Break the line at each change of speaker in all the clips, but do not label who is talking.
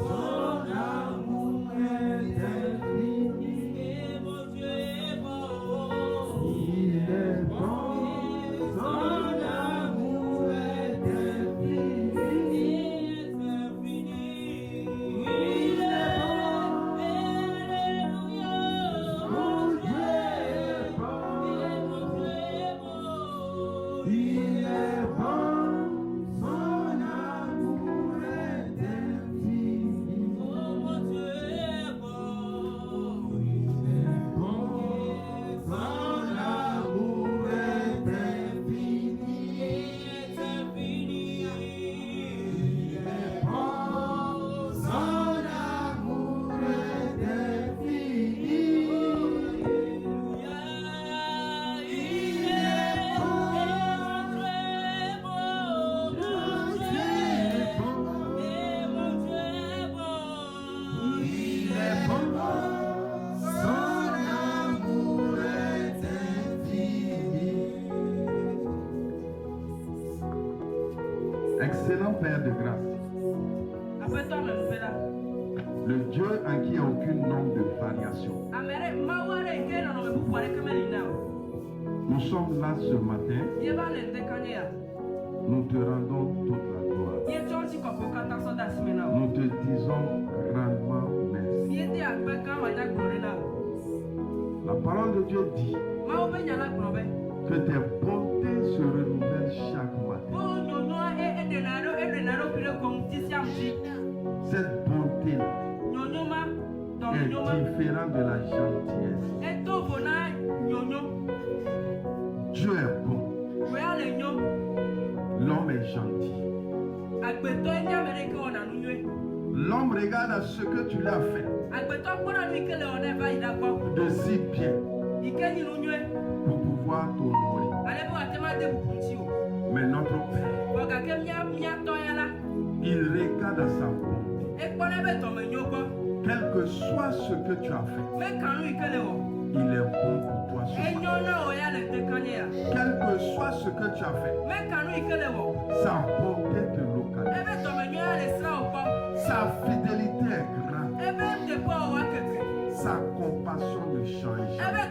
Son amour est infini. Excellent Père de grâce, le Dieu en qui il n'y a aucune norme de variation. Nous sommes là ce matin, nous te rendons toute la gloire. Nous te disons grandement merci. La parole de Dieu dit que tes bontés se renouvellent chaque matin. Cette bonté-là est différente de la gentillesse. Dieu est bon. L'homme est gentil. L'homme regarde à ce que tu lui as fait de si bien pour pouvoir t'honorer. Mais notre Père, il regarde à sa bonté. Quel que soit ce que tu as fait, il est bon pour toi ce matin. Quel que soit ce que tu as fait, sa bonté te localise. Sa fidélité est grande. Sa compassion ne change jamais.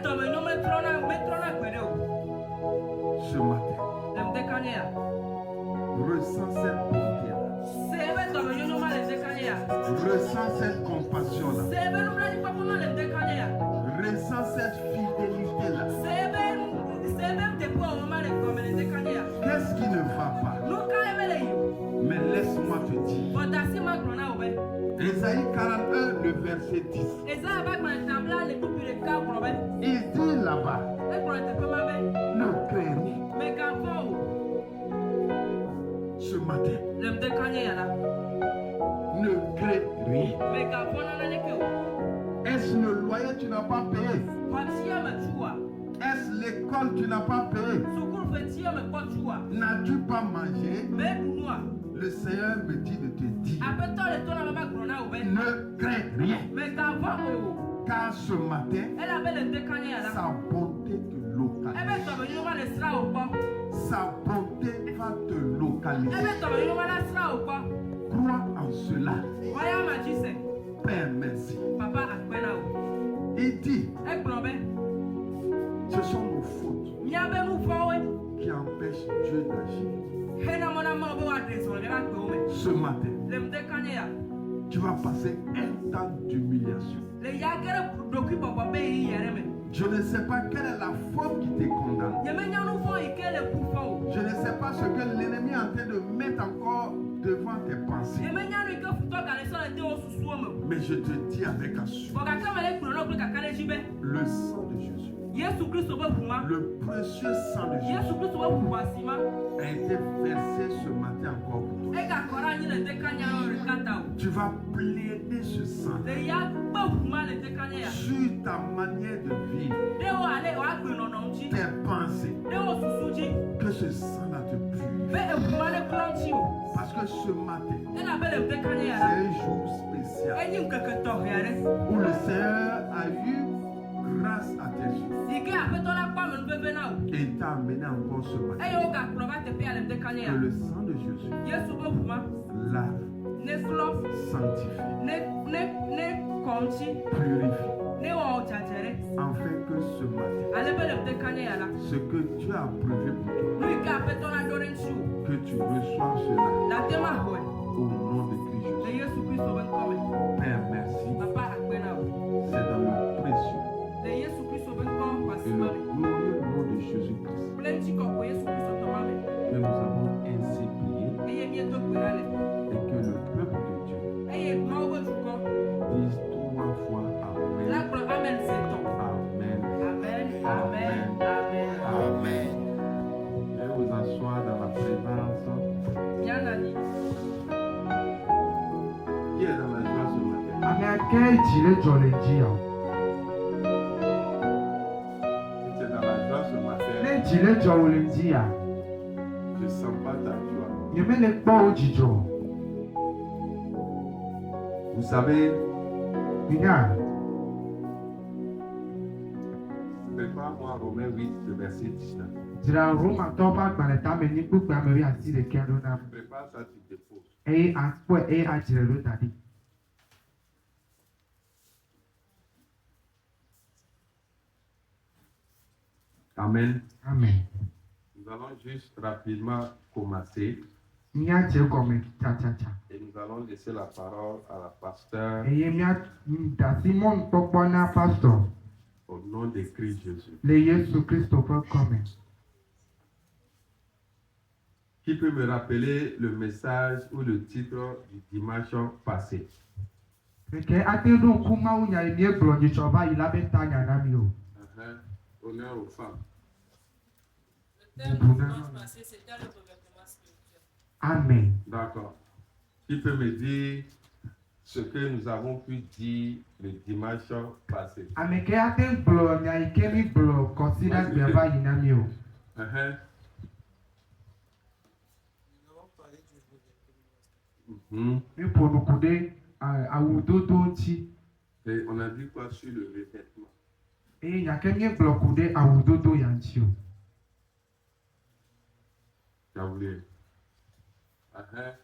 Ce matin, ressens cette bonté-là. Ressens cette compassion-là. Ressens cette fidélité-là. Qu'est-ce qui ne va pas? Mais laisse-moi te dire. Ésaïe 41, le verset 10. Il dit là-bas, ne crains rien. Ce matin, ne crains rien. Est-ce le loyer tu n'as pas payé? Est-ce l'école tu n'as pas payé? N'as-tu pas mangé? Le Seigneur me dit de te dire, ne crains rien. Car ce matin, sa bonté te localise. Sa bonté va te localiser. Crois en cela. Père, merci. Il dit, ce sont nos fautes qui empêchent Dieu d'agir. Ce matin, tu vas passer un temps d'humiliation. Je ne sais pas quelle est la faute qui te condamne. Je ne sais pas ce que l'ennemi est en train de mettre encore devant tes pensées. Mais je te dis avec assurance, le sang de Jésus, le précieux sang de Jésus a été versé ce matin encore pour toi. Tu vas plaider ce sang sur ta manière de vivre, tes pensées, que ce sang-là te purifie. Parce que ce matin, c'est un jour spécial où le Seigneur a eu grâce à tes yeux et t'a amené encore ce matin. Que le sang de Jésus lave, sanctifie, purifie, afin que ce matin, ce que Dieu a prévu pour toi, que tu reçoives cela au nom de Christ Jésus. Père, merci. C'est dans le précieux et le glorieux nom de Jésus-Christ que nous avons ainsi prié et que le peuple de Dieu dise 3 fois Amen. Amen. Amen. Amen. Je vais vous asseoir dans la présence. Qui est dans la joie ce matin? Je ne sens pas ta joie. Vous savez, prépare-moi Romains 8, le verset 19. Prépare ça, s'il te plaît. Amen.
Amen.
Nous allons juste rapidement commencer. Et nous allons laisser la parole à la pasteur. Au nom de Christ Jésus. Qui peut me rappeler le message ou le titre du dimanche passé? Honneur aux femmes.
Le thème du dimanche passé, c'était le revêtement spirituel.
Amen.
D'accord. Qui peut me dire ce que nous avons pu dire le dimanche passé? Et on a dit quoi sur le revêtement?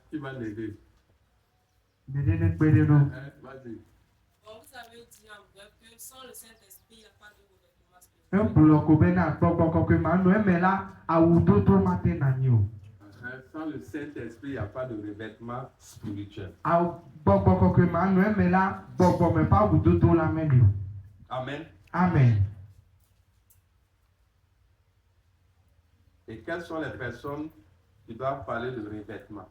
Qui va l'aider?
Bon,
Vas-y.
vous avez dit en bref que sans le Saint-Esprit, il n'y a pas de revêtement spirituel.
Sans le Saint-Esprit, il n'y a pas de revêtement spirituel. Amen.
Amen.
Et quelles sont les personnes qui doivent parler de revêtement?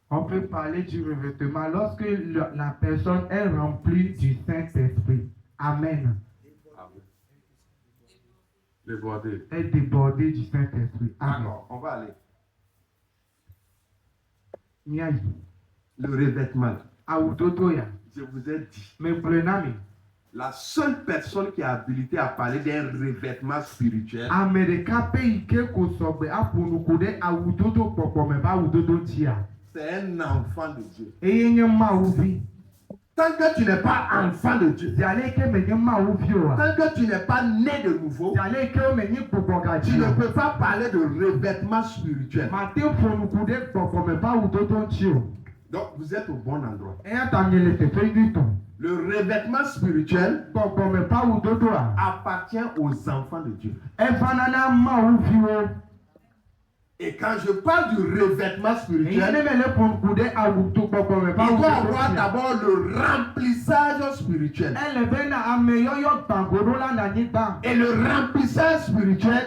On peut parler du revêtement lorsque la personne est remplie du Saint-Esprit. Amen.
Débordé.
Est débordée du Saint-Esprit. Amen.
D'accord, on va aller.
Miaï.
Le revêtement. Je vous ai dit.
Mais prenez.
La seule personne qui a habilité à parler d'un revêtement spirituel, c'est un enfant de Dieu. Tant que tu n'es pas enfant de Dieu, tant que tu n'es pas né de nouveau, tu ne peux pas parler de revêtement spirituel. Donc vous êtes au bon endroit. Le revêtement spirituel appartient aux enfants de Dieu. Et quand je parle du revêtement spirituel, il doit avoir d'abord le remplissage spirituel. Et le remplissage spirituel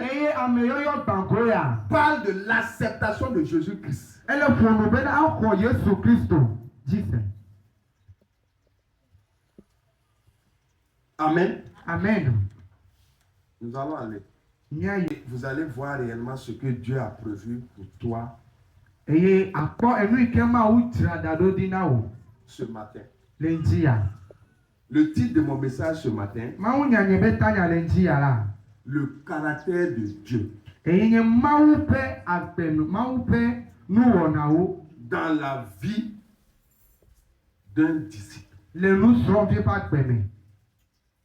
parle de l'acceptation de Jésus-Christ. Amen.
Amen.
Nous allons aller. Vous allez voir réellement ce que Dieu a prévu pour toi ce matin. Le titre de mon message ce matin, le caractère de Dieu dans la vie d'un disciple.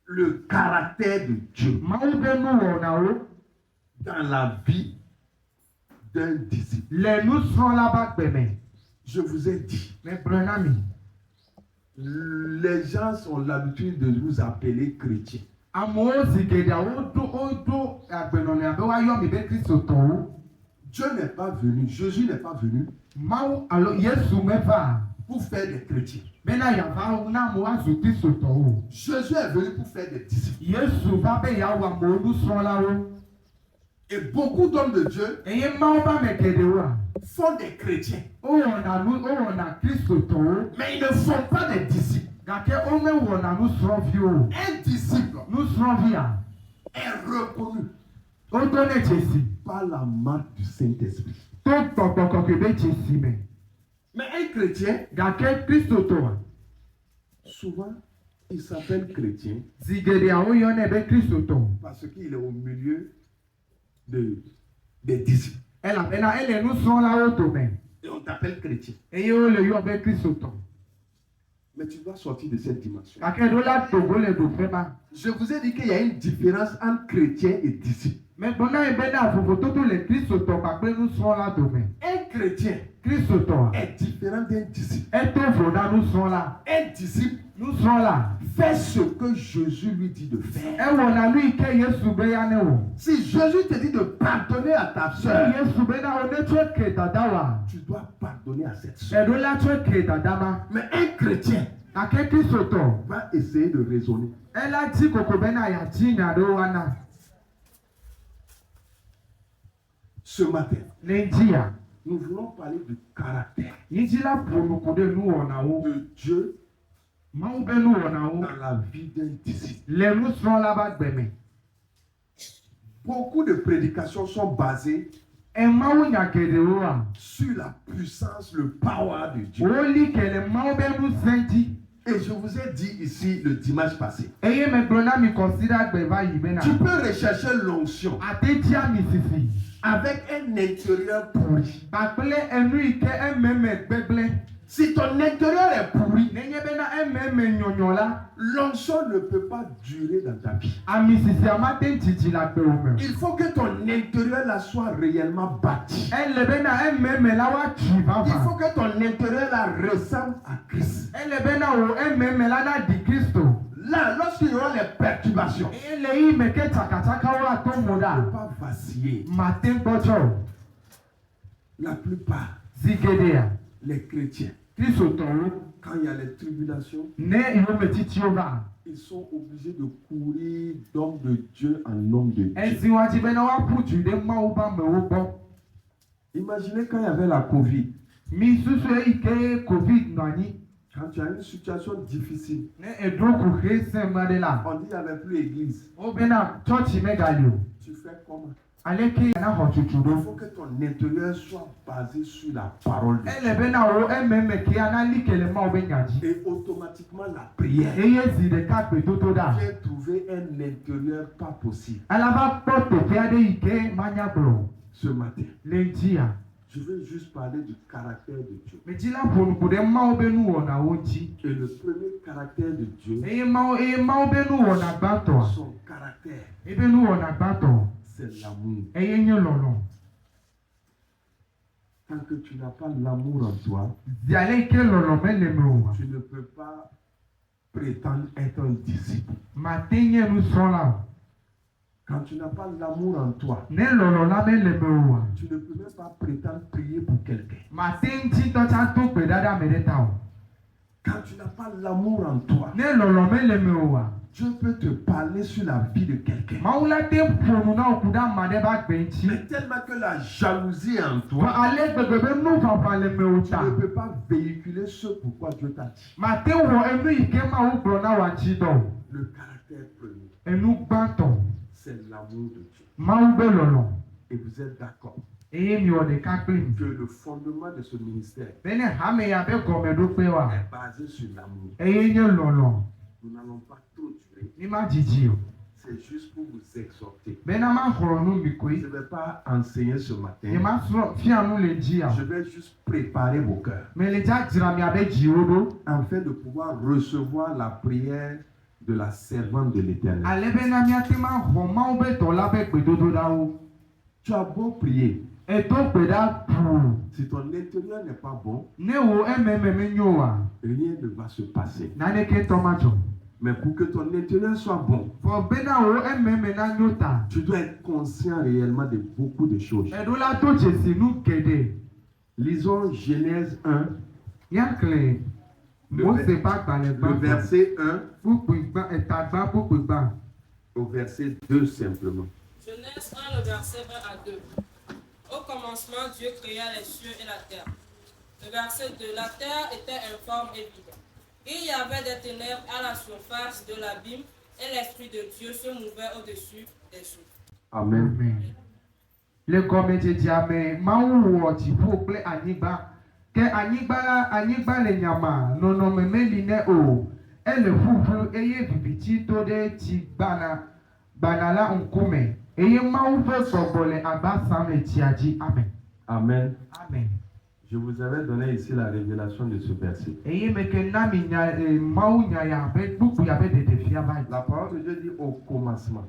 Le caractère de Dieu dans la vie d'un disciple. Je vous ai dit, les gens ont l'habitude de vous appeler chrétiens. Dieu n'est pas venu, Jésus n'est pas venu pour faire des chrétiens. Jésus est venu pour faire des disciples. Et beaucoup d'hommes de Dieu font des chrétiens. Mais ils ne font pas des disciples. Un disciple est reconnu par la marque du Saint-Esprit. Mais un chrétien, souvent, il s'appelle chrétien parce qu'il est au milieu des disciples.
Elle est nous sommes là au domaine.
Et on t'appelle chrétien.
Et yo le yo avec Christ autant.
Mais tu dois sortir de cette dimension.
Je
vous ai dit qu'il y a une différence entre chrétien et disciple.
Mais bon, un chrétien est
différent d'un disciple.
Un
disciple
nous sommes là.
Fait ce que Jésus lui dit de faire. Si Jésus te dit de pardonner à ta soeur, tu dois pardonner à cette soeur. Mais un chrétien va essayer de raisonner. Ce matin, nous voulons parler du caractère de Dieu dans la vie d'un disciple. Beaucoup de prédications sont basées sur la puissance, le power de Dieu. Et je vous ai dit ici le dimanche passé. Tu peux rechercher l'onction avec un intérieur pourri. Si ton intérieur est pourri, l'onction ne peut pas durer dans ta vie. Il faut que ton intérieur là soit réellement bâti. Il faut que ton intérieur là ressemble à Christ. Là, lorsqu'il y aura les perturbations, il ne peut pas vaciller. La plupart, les chrétiens, quand il y a les tribulations, ils sont obligés de courir d'homme de Dieu en homme de Dieu. Imaginez quand il y avait la Covid. Quand tu as une situation difficile, on dit qu'il n'y avait plus d'église. Tu fais comment? Il faut que ton intérieur soit basé sur la parole de Dieu. Et automatiquement la prière vient trouver un intérieur pas possible. Ce matin, je veux juste parler du caractère de Dieu. Et le premier caractère de Dieu, son caractère, c'est l'amour. Tant que tu n'as pas l'amour en toi, tu ne peux pas prétendre être un disciple. Quand tu n'as pas l'amour en toi, tu ne peux même pas prétendre prier pour quelqu'un. Quand tu n'as pas l'amour en toi, Dieu peut te parler sur la vie de quelqu'un. Mais tellement que la jalousie est en toi, tu ne peux pas véhiculer ce pourquoi Dieu t'a dit. Le caractère premier, c'est l'amour de Dieu. Et vous êtes d'accord que le fondement de ce ministère est basé sur l'amour. Nous n'allons pas trop durer. C'est juste pour vous exhorter. Je ne vais pas enseigner ce matin. Je vais juste préparer vos cœurs afin de pouvoir recevoir la prière de la servante de l'Éternel. Tu as beau prier, si ton intérieur n'est pas bon, rien ne va se passer. Mais pour que ton intérieur soit bon, tu dois être conscient réellement de beaucoup de choses. Lisons Genèse 1, le verset 1 au verset 2 simplement.
Genèse 1, le verset 1 à 2. Au commencement, Dieu créa les cieux et la terre. Le verset 2. La terre était informe et vide. Il y avait des ténèbres à la surface de l'abîme et l'Esprit de Dieu se mouvait au-dessus des eaux.
Amen.
Le comité diamé, maou tipo ple aniba, ke aniba le nyama, nono memeline o, e le fufu eye bibiti to de ti banala unkume,
Amen.
Amen.
Je vous avais donné ici la révélation de ce verset. La parole de Dieu dit au commencement,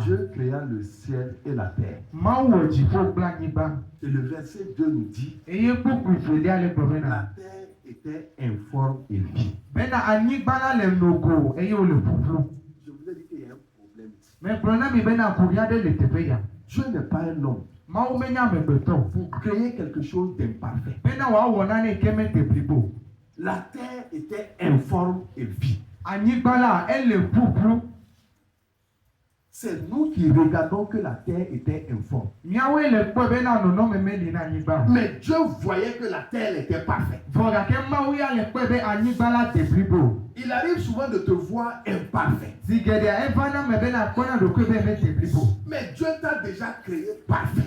Dieu créa le ciel et la terre. Et le verset 2 nous dit, la terre était informe et vide. Je vous ai dit qu'il y a un problème ici. Dieu n'est pas un homme pour créer quelque chose d'imparfait. La terre était informe et vide. C'est nous qui regardons que la terre était informe. Mais Dieu voyait que la terre était parfaite. Il arrive souvent de te voir imparfait. Mais Dieu t'a déjà créé parfait.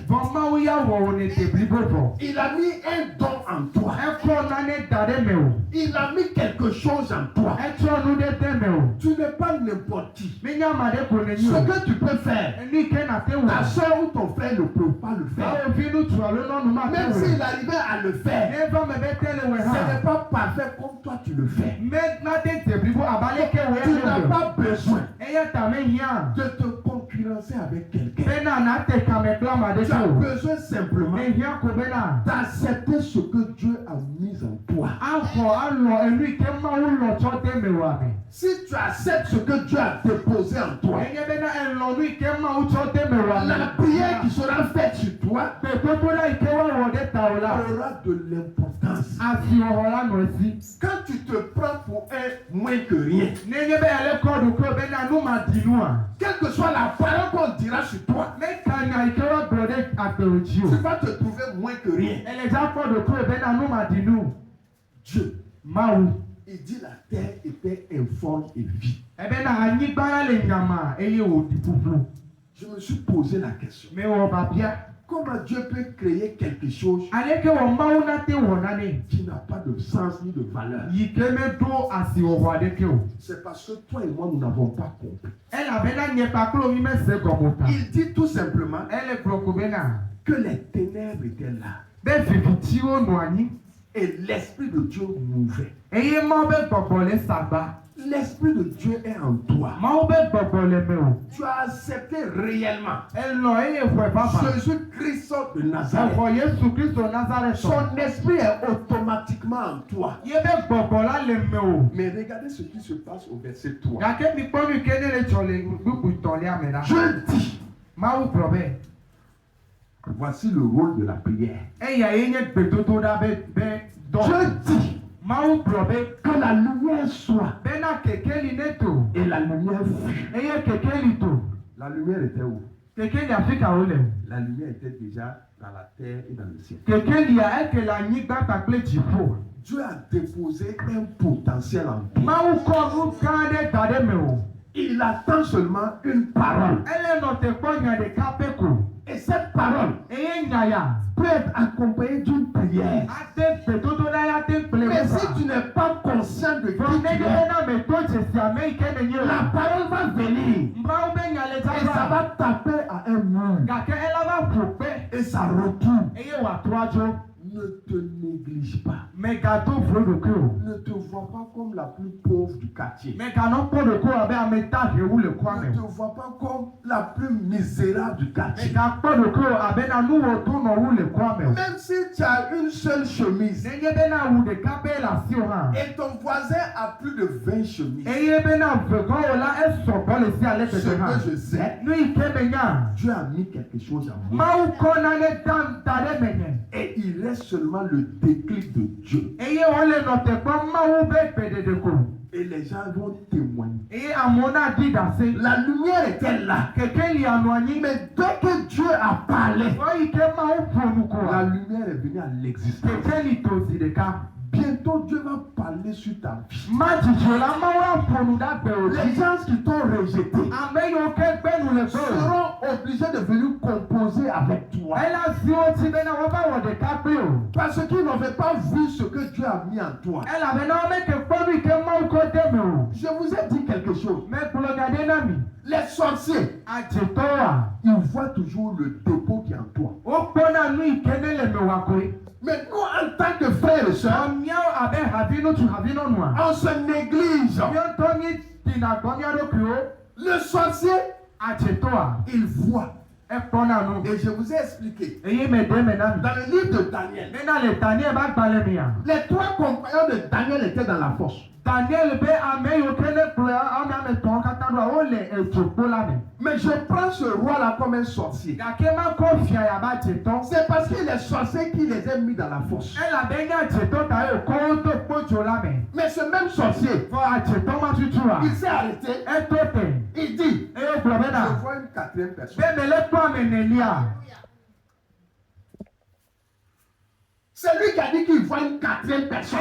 Il a mis un don en toi. Il a mis quelque chose en toi. Tu n'es pas n'importe qui. Ce que tu peux faire, ta soeur ou ton frère ne peut pas le faire. Même s'il arrivait à le faire, ce n'est pas parfait comme toi tu le fais. Tu n'as pas besoin de te concurrencer avec quelqu'un. Tu as besoin simplement d'accepter ce que Dieu a mis en toi. Si tu acceptes ce que Dieu a déposé en toi, la prière qui sera faite sur toi aura de l'importance. Quand tu te prends pour un moins que rien, quelle que soit la parole qu'on dira sur toi, tu vas te trouver moins que rien. Dieu, il dit la terre était informe et vide. Je me suis posé la question. Comment Dieu peut créer quelque chose qui n'a pas de sens ni de valeur? C'est parce que toi et moi, nous n'avons pas compris. Il dit tout simplement que les ténèbres étaient là. Et l'Esprit de Dieu mouvait. L'Esprit de Dieu est en toi. Tu as accepté réellement Jésus-Christ de Nazareth. Son esprit est automatiquement en toi. Mais regardez ce qui se passe au verset 3. Je dis, voici le rôle de la prière. Je dis que la lumière soit. Et la lumière fut. La lumière était où? La lumière était déjà dans la terre et dans le ciel. Dieu a déposé un potentiel en toi. Il attend seulement une parole. Et cette parole peut être accompagnée d'une prière. Mais si tu n'es pas conscient de qui tu es, la parole va venir et ça va taper à un mur et ça retourne. Ne te néglige pas. Ne te vois pas comme la plus pauvre du quartier. Ne te vois pas comme la plus misérable du quartier. Même si tu as une seule chemise et ton voisin a plus de 20 chemises, ce que je sais, Dieu a mis quelque chose en moi. Et il reste seulement le déclic de Dieu. Et les gens vont témoigner. La lumière était là. Mais dès que Dieu a parlé, la lumière est venue à l'existence. Bientôt Dieu va parler sur ta vie. Les gens qui t'ont rejeté seront obligés de venir composer avec toi. Parce qu'ils n'avaient pas vu ce que Dieu a mis en toi. Je vous ai dit quelque chose. Les sorciers, ils voient toujours le dépôt qui est en toi. Mais nous, en tant que frères et sœurs, on se néglige. Le sorcier, il voit. Et je vous ai expliqué. Dans le livre de Daniel, les 3 compagnons de Daniel étaient dans la fosse. Mais je prends ce roi-là comme un sorcier. C'est parce qu'il est sorcier qui les a mis dans la fosse. Mais ce même sorcier, il s'est arrêté. Il dit, je vois une 4e personne. C'est lui qui a dit qu'il voit une 4e personne.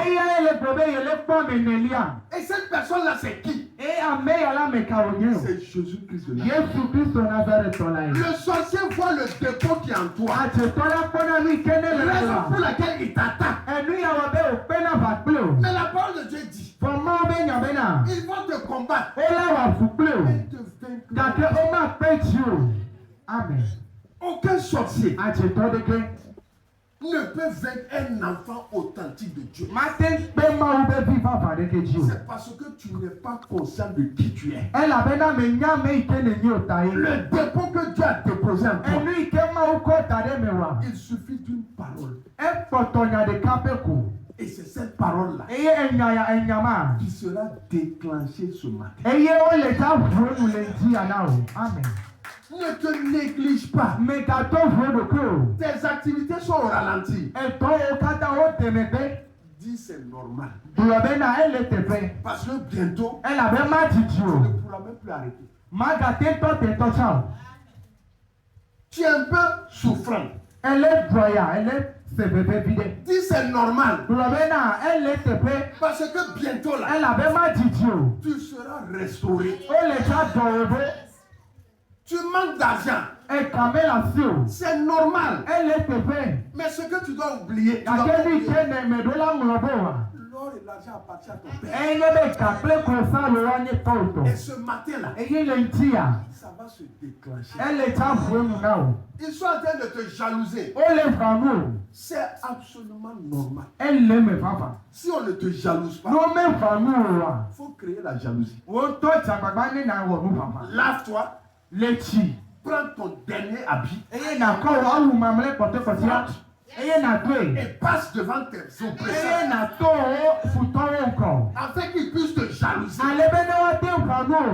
Et cette personne-là, c'est qui? C'est Jésus-Christ de Nazareth. Le sorcier voit le dépôt qui est en toi. Raison pour laquelle il t'attaque. Mais la parole de Dieu dit, ils vont te combattre.
Amen.
Aucun sorcier ne peut vaincre un enfant authentique de Dieu. C'est parce que tu n'es pas conscient de qui tu es. Le dépôt que Dieu a déposé en toi, il suffit d'une parole. Et c'est cette parole-là qui sera déclenchée ce matin.
Amen.
Ne te néglige pas. Tes activités sont au ralenti. Dis c'est normal. Parce que bientôt, tu ne pourras même plus arrêter. Tu es un peu souffrant. Dis c'est normal. Parce que bientôt là, tu seras restauré. Tu manques d'argent. C'est normal. Mais ce que tu dois oublier, l'or et l'argent appartiennent à ton Père. Et ce matin-là, ça va se déclencher. Ils sont en train de te jalouser. C'est absolument normal. Si on ne te jalouse pas, il faut créer la jalousie. Lave-toi. Prends ton dernier habit. Et passe devant tes oppresseurs. Afin qu'ils puissent te jalouser.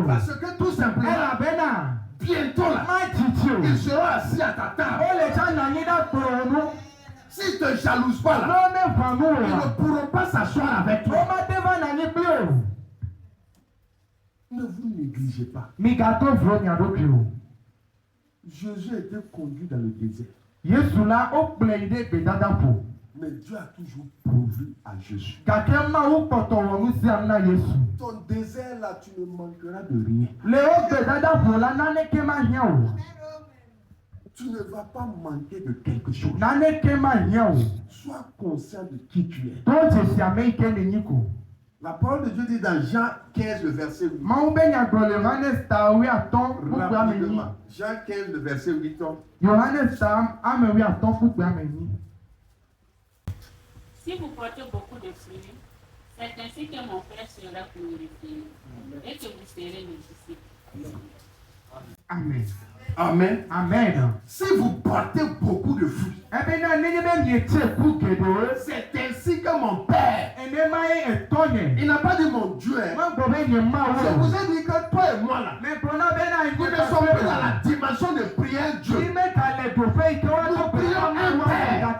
Parce que tout simplement, bientôt là, ils seront assis à ta table. S'ils ne te jalousent pas là, ils ne pourront pas s'asseoir avec toi. Ne vous négligez pas. Jésus était conduit dans le désert. Mais Dieu a toujours pourvu à Jésus. Ton désert là, tu ne manqueras de rien. Tu ne vas pas manquer de quelque chose. Sois conscient de qui tu es. La parole de Dieu dit dans Jean 15, le verset 8. Rapidement. Jean 15, le verset 8.
Si vous portez beaucoup de fruits, c'est ainsi que mon Père sera glorifié et que vous serez mes disciples.
Amen.
Amen.
Amen.
Si vous portez beaucoup de fruits, c'est ainsi que mon Père. Il n'a pas dit mon Dieu. Je vous ai dit que toi et moi là, nous ne sommes plus dans la dimension de prier Dieu. Nous prions un Père. Et un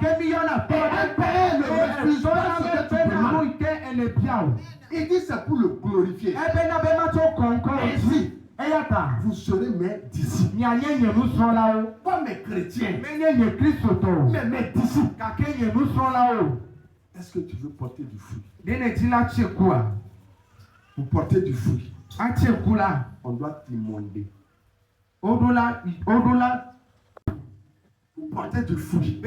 Père ne refuse pas ce que tu demandes. Il dit c'est pour le glorifier. Ainsi, vous serez mes disciples. Pas mes chrétiens, mais mes disciples. Est-ce que tu veux porter du fruit? Pour porter du fruit, on doit t'immonder. Pour porter du fruit,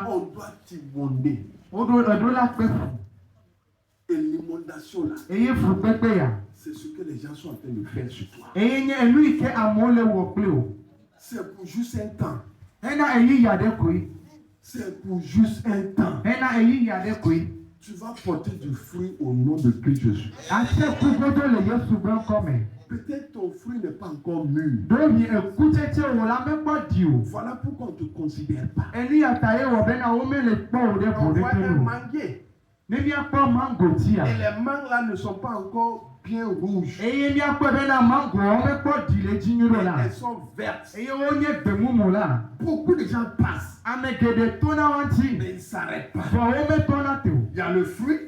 on doit t'immonder. Et l'inondation là,
eye fu pepe ya.
c'est ce que les gens sont en train de faire sur toi.
Eye nye enu ke amole wo ple o.
C'est pour juste un temps.
Ena eyi ya de koi.
C'est pour juste un temps.
Ena eyi ya de koi.
Tu vas porter du fruit au nom de Christ Jésus.
Ase kugodo le Yesu ben come.
Peut-être ton fruit n'est pas encore mûr.
Domi ekutete wo la me po di o.
Voilà pourquoi on ne te considère pas.
Eni ataye wo be na wo me le po o de
On
bo de
voit un
kenu.
manguier.
Ne mi akpo mango ti
Et
ya.
les mangues là ne sont pas encore bien rouges.
Eye mi akpo be na mango o me po di le jiniro la.
Elles sont vertes.
Eye wo nye gbemumu la.
Beaucoup de gens passent,
Ame gede tona wanti.
mais ils ne s'arrêtent pas.
Fo wo me tona te o.
Il y a le fruit,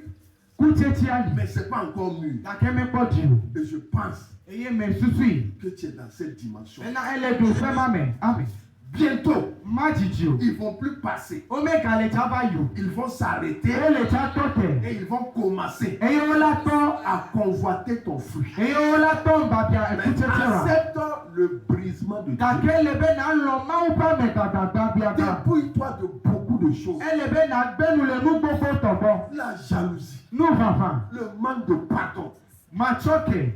Kutete ali.
mais ce n'est pas encore mûr.
La ke me po di o.
Et je pense
Eye me susui.
que tu es dans cette dimension.
Ena ele do fe mame. Amen.
Bientôt,
Majiji o.
ils ne vont plus passer.
Omega le chaba yo.
Ils vont s'arrêter
Ele cha tote.
et ils vont commencer
Eye wo la to.
à convoiter ton fruit.
Eye wo la to mbabia
Mais
ekutete wa.
accepte le brisement de Dieu.
Kake le be na lo ma u pa me gagagba biaba.
Dépouille-toi de beaucoup de choses.
Ele be na gbenu le nu gbogbo tobo.
La jalousie,
Nu fafa.
le manque de pardon,
Ma choke.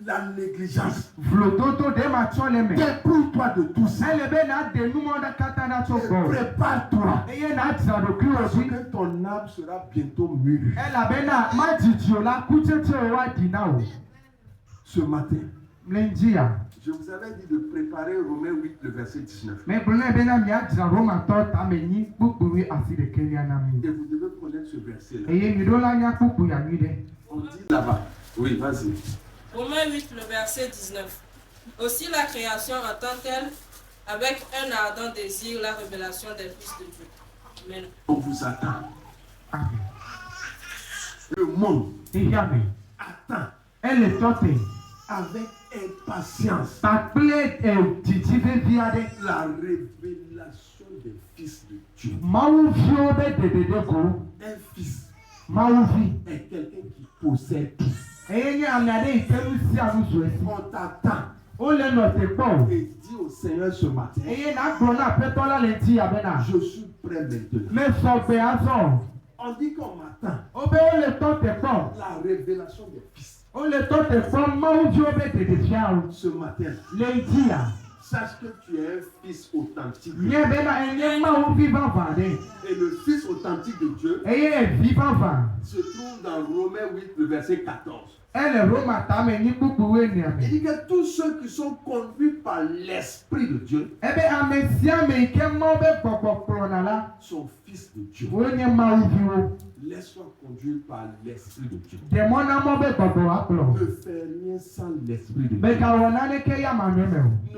la négligence.
Vlododo de ma chole me.
Dépouille-toi de tout ça.
Ele be na de nu mo da kata na
Et
chogo.
prépare-toi.
Eye na tsa do kri
Parce
osi.
que ton âme sera bientôt mûre.
Ela be na majiji o la kutete o wa dina o.
Ce matin,
Mlenjia.
je vous avais dit de préparer Romains 8, le verset 19.
Me brune be na mi adra Roma to ta me ni pupuri asire Kenya na mi.
Et vous devez connaître ce verset-là.
Eye mi do la nya pupu ya mi de.
On dit là-bas. Oui, vas-y.
Romains 8, le verset 19. Aussi la création entend-elle avec un ardent désir la révélation des fils de Dieu. Amen.
On vous attend.
Amen.
Le monde
Iyame.
attend
Ele tote.
avec impatience
Takple titi be viade.
la révélation des fils de Dieu.
Mawu fio be dedede ko.
Un fils
Mawu fi.
est quelqu'un qui possède tout.
Eye ni ami ade ikelu si anu so esi.
On t'attend
O le no te po.
et dis au Seigneur ce matin,
Eye na gbo na peto la le ti abena.
je suis prêt maintenant.
Me so be aso.
On dit qu'on m'attend
O be o le tote po.
la révélation des fils.
O le tote po mawu fio be dede fia o.
Ce matin,
Le ti ya.
sache que tu es un fils authentique.
Nye be na enye mawu fi ba va de.
Et le fils authentique de Dieu
Eye vi ba va.
se trouve dans Romains 8, le verset 14.
Ele Roma ta me ni pupu we ni
Il
ame.
dit que tous ceux qui sont conduits par l'Esprit de Dieu
Ebe ame sia me ike mo be gbogbo kplo na la.
sont fils de Dieu.
O nye mawu fi wo.
Laisse-toi conduire par l'Esprit de Dieu.
Demo na mo be gbogbo akplo.
Ne fais rien sans l'Esprit de
Be
Dieu.
ka wona ne ke ya ma nyeme o.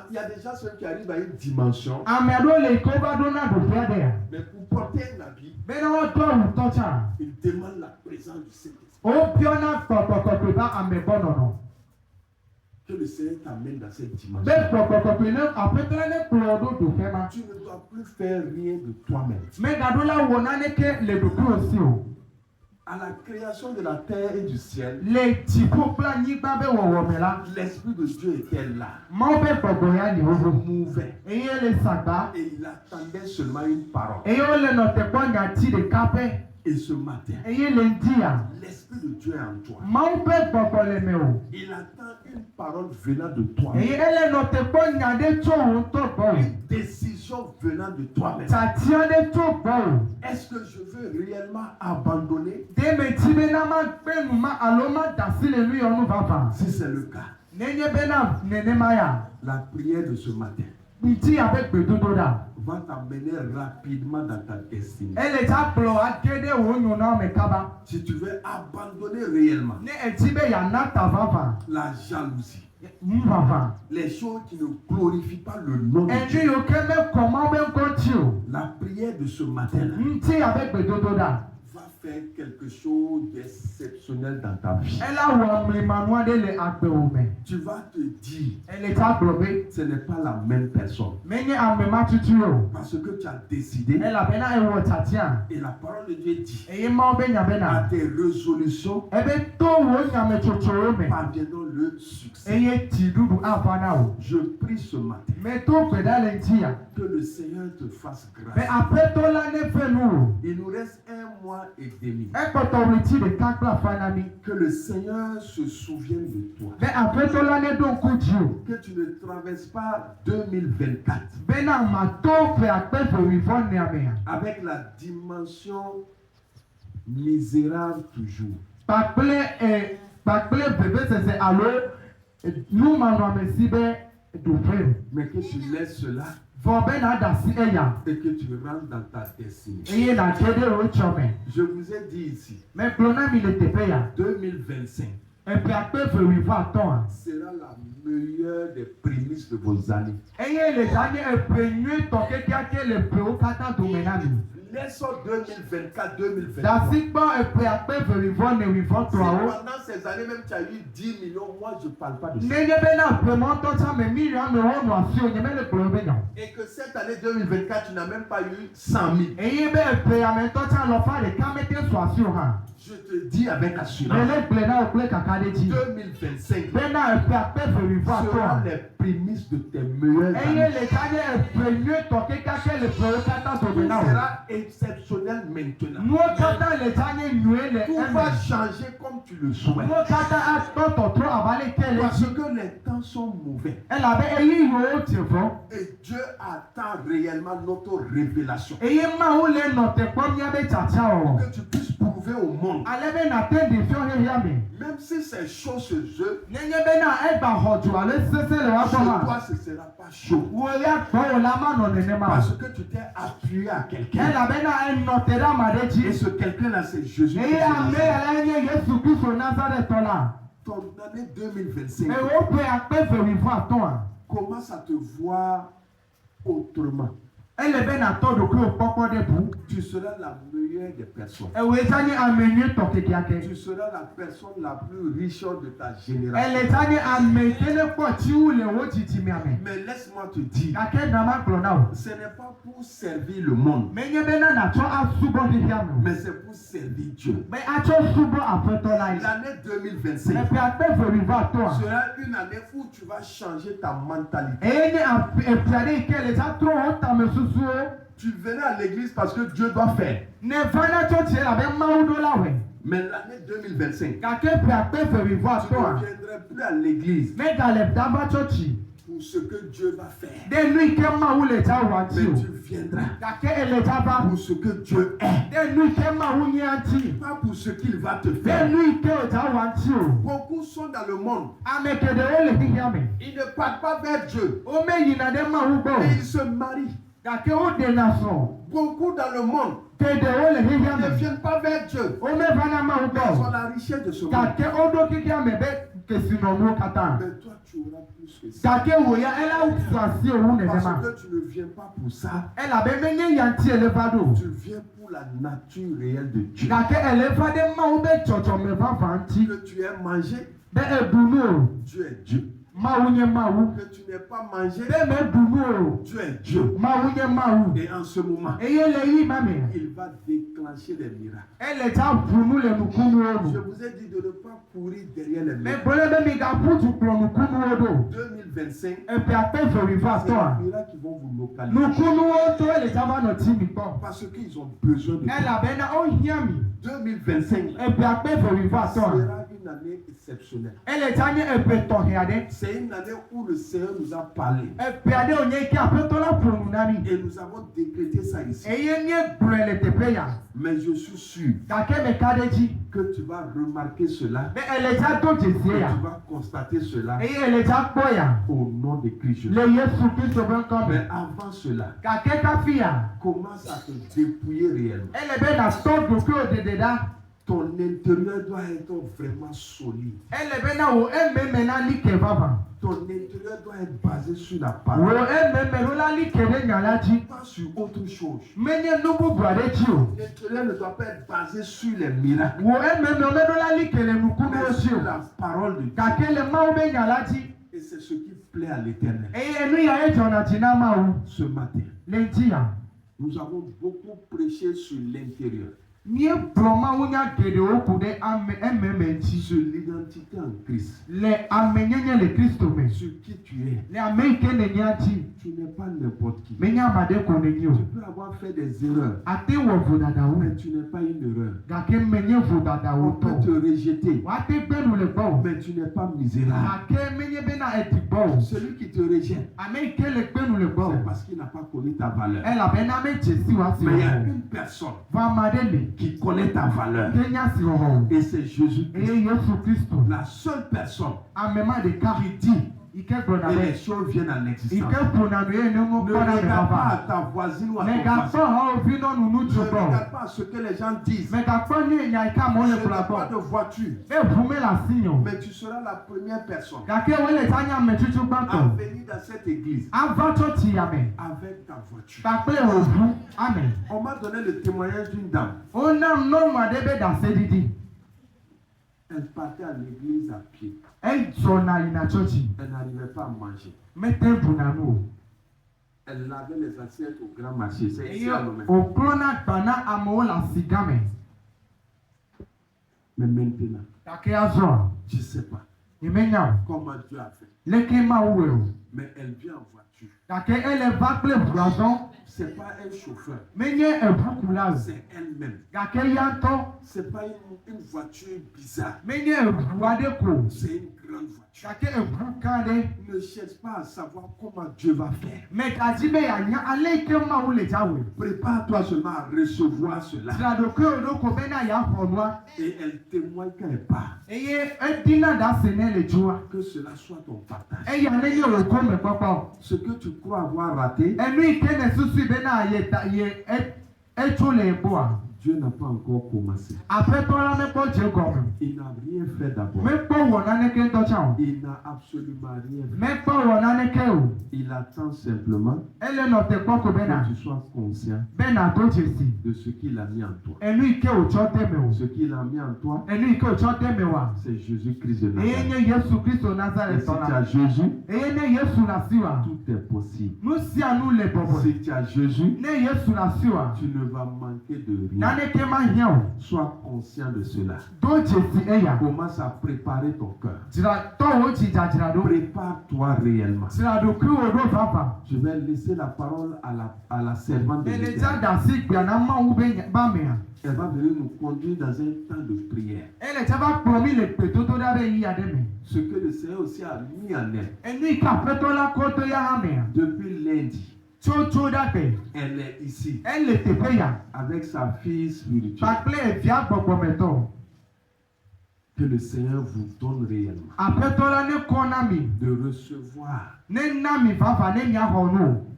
Il y a déjà ceux qui arrivent à une dimension,
Ame do le ko ba do na do fia de ya.
mais pour porter un habit,
Be na o do wu to cha.
ils demandent la présence du Saint-Esprit.
O piona kokoko ba ame bono no.
Que le Seigneur t'amène dans cette
Be
dimension.
kokoko ne apetre ne kplo do do fe ma.
Tu ne dois plus faire rien de toi-même.
Me ga do la wona ne ke le do ku osi o.
À la création de la terre et du ciel,
Le ti po pla ni ba be wo wo me la.
l'Esprit de Dieu était là.
Mo be gbogbo ya ni
Il
o.
mouvait.
Eye le sagba.
Et il attendait seulement une parole.
Eye o le no te po nga ti de kape.
Et ce matin,
Eye le ndi ya.
l'Esprit de Dieu est en toi.
Mo be gbogbo le me o.
Il attend une parole venant de toi.
Eye ele no te po nga de to o to bo.
Une décision venant de toi-même.
Ta ti de to bo.
Est-ce que je veux réellement abandonner?
De me ti be na ma gbe nu ma alo ma da si le nu yo nu baba.
Si c'est le cas,
Nenye be na nene ma ya.
la prière de ce matin
Nti ya be gbe dodo da.
va t'amener rapidement dans ta destinée.
Ele ta plo agede wo nyu na me kaba.
Si tu veux abandonner réellement
Ne eti be ya na ta baba.
la jalousie,
Baba.
les choses qui ne glorifient pas le nom de
Enju
Dieu,
yo ke me komo be nkonti o.
la prière de ce matin-là
Nti ya be gbe dodo da.
va faire quelque chose d'exceptionnel dans ta vie.
Ela wo mi manua de le agbe o me.
Tu vas te dire,
Ele ta globe.
ce n'est pas la même personne.
Menye ame ma tutu o.
Parce que tu as décidé,
Ela be na e wo tatia.
et la parole de Dieu dit,
Eye ma be nya be
à
na.
tes résolutions
Ebe to wo nya me tutu o me.
parviendront le succès. Je prie ce matin que le Seigneur te fasse grâce. Il nous reste 1 mois et demi. Que le Seigneur se souvienne de toi. Que tu ne traverses pas 2024 avec la dimension misérable toujours. Mais que tu laisses cela et que tu rentres dans ta destinée. Je vous ai dit ici, 2025 sera la meilleure des prémices de vos années. Laissons 2024, 2023. Si pendant ces années même tu as eu 10 millions, moi je ne parle pas de ça. Et que cette année 2024, tu n'as même pas eu 100 000. Je te dis avec assurance, 2025 sera les prémices de tes meilleures années. Tout sera exceptionnel maintenant. Tout va changer comme tu le souhaites. Parce que les temps sont mauvais. Et Dieu attend réellement notre révélation. Que tu puisses prouver au monde. Même si ces choses se jouent, toi ce ne sera pas chaud. Parce que tu t'es appuyé à quelqu'un. Et ce quelqu'un-là, c'est Jésus. Ton année 2025 commence à te voir autrement. Tu seras la meilleure des personnes. Tu seras la personne la plus riche de ta génération. Mais laisse-moi te dire, ce n'est pas pour servir le monde, mais c'est pour servir Dieu. L'année 2025 sera une année où tu vas changer ta mentalité. Tu venais à l'église parce que Dieu doit faire. Mais l'année 2025, tu ne viendrais plus à l'église pour ce que Dieu va faire. Mais tu viendras pour ce que Dieu est. Pas pour ce qu'il va te faire. Beaucoup sont dans le monde. Ils ne partent pas vers Dieu. Et ils se marient. Beaucoup dans le monde ne viennent pas vers Dieu. Ils ont la richesse de ce monde. Mais toi, tu auras plus que ça. Parce que tu ne viens pas pour ça. Tu viens pour la nature réelle de Dieu. Que tu aies mangé, Dieu est Dieu. Que tu n'aies pas mangé, Dieu est Dieu. Et en ce moment, il va déclencher des miracles. Je vous ai dit de ne pas courir derrière les miracles. 2025, c'est les miracles qui vont vous localiser. Parce qu'ils ont besoin de toi. 2025 sera une année exceptionnelle. C'est une année où le Seigneur nous a parlé. Et nous avons décrété ça ici. Mais je suis sûr que tu vas remarquer cela. Que tu vas constater cela. Au nom de Christ. Mais avant cela, commence à te dépouiller réellement. Ton intérieur doit être vraiment solide. Ton intérieur doit être basé sur la parole. Pas sur autre chose. L'intérieur ne doit pas être basé sur les miracles. Mais sur la parole de Dieu. Et c'est ce qui plaît à l'Éternel. Ce matin, nous avons beaucoup prêché sur l'intérieur. Sur l'identité en Christ. Sur qui tu es. Tu n'es pas n'importe qui. Tu peux avoir fait des erreurs. Mais tu n'es pas une erreur. On peut te rejeter. Mais tu n'es pas misérable. Celui qui te rejette, c'est parce qu'il n'a pas connu ta valeur. Mais il y a une personne qui connaît ta valeur. Et c'est Jésus-Christ. La seule personne qui dit et les choses viennent à l'existence. Ne regarde pas à ta voisine ou à ton voisin. Ne regarde pas à ce que les gens disent. Je n'ai pas de voiture. Mais tu seras la première personne à venir dans cette église avec ta voiture. On m'a donné le témoignage d'une dame. Elle partait à l'église à pied. Elle n'arrivait pas à manger. Elle lavait les assiettes au grand marché. C'est ici à Lomé. Mais maintenant, je ne sais pas comment Dieu a fait. Mais elle vient en voiture. C'est pas un chauffeur. C'est elle-même. C'est pas une voiture bizarre. C'est une grande voiture. Ne cherche pas à savoir comment Dieu va faire. Prépare-toi seulement à recevoir cela. Et elle témoigne quand elle part. Que cela soit ton partage. Ce que tu crois avoir raté, Dieu n'a pas encore commencé. Il n'a rien fait d'abord. Il n'a absolument rien fait. Il attend simplement que tu sois conscient de ce qu'il a mis en toi. Ce qu'il a mis en toi, c'est Jésus-Christ de Nazareth. Et si tu as Jésus, tout est possible. Si tu as Jésus, tu ne vas manquer de rien. Sois conscient de cela. Commence à préparer ton cœur. Prépare-toi réellement. Je vais laisser la parole à la servante de l'Éternel. Elle va venir nous conduire dans un temps de prière. Ce que le Seigneur aussi a mis en elle. Depuis lundi. Elle est ici avec sa fille spirituelle. Que le Seigneur vous donne réellement de recevoir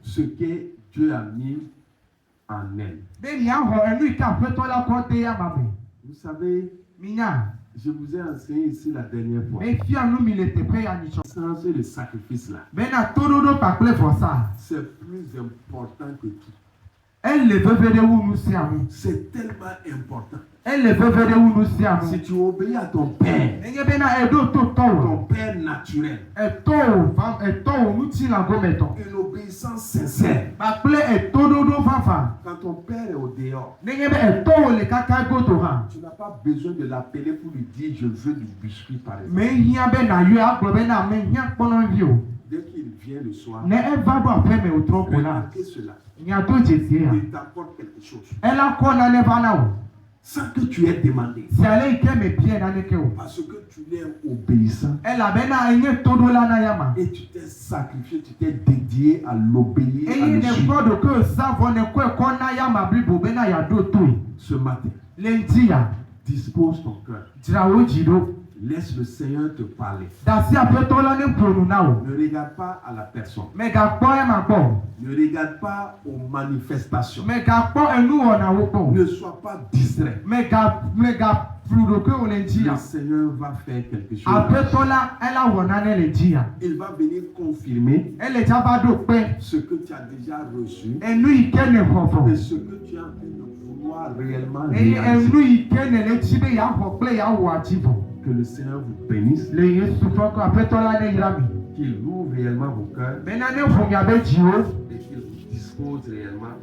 ce que Dieu a mis en elle. Vous savez, je vous ai enseigné ici la dernière fois. C'est le sacrifice là. C'est plus important que tout. C'est tellement important. Si tu obéis à ton père naturel, une obéissance sincère, quand ton père est au dehors, tu n'as pas besoin de l'appeler pour lui dire je veux du biscuit par exemple. Dès qu'il vient le soir, remarquez cela. Il t'apporte quelque chose sans que tu aies demandé, parce que tu es obéissant et tu t'es sacrifié, tu t'es dédié à l'obéir, à le suivre. Ce matin, dispose ton cœur. Laisse le Seigneur te parler. Ne regarde pas à la personne. Ne regarde pas aux manifestations. Ne sois pas distrait. Le Seigneur va faire quelque chose. Il va venir confirmer ce que tu as déjà reçu et ce que tu as envie de vouloir réellement réaliser. Que le Seigneur vous bénisse. Qu'il ouvre réellement vos cœurs et qu'il vous dispose réellement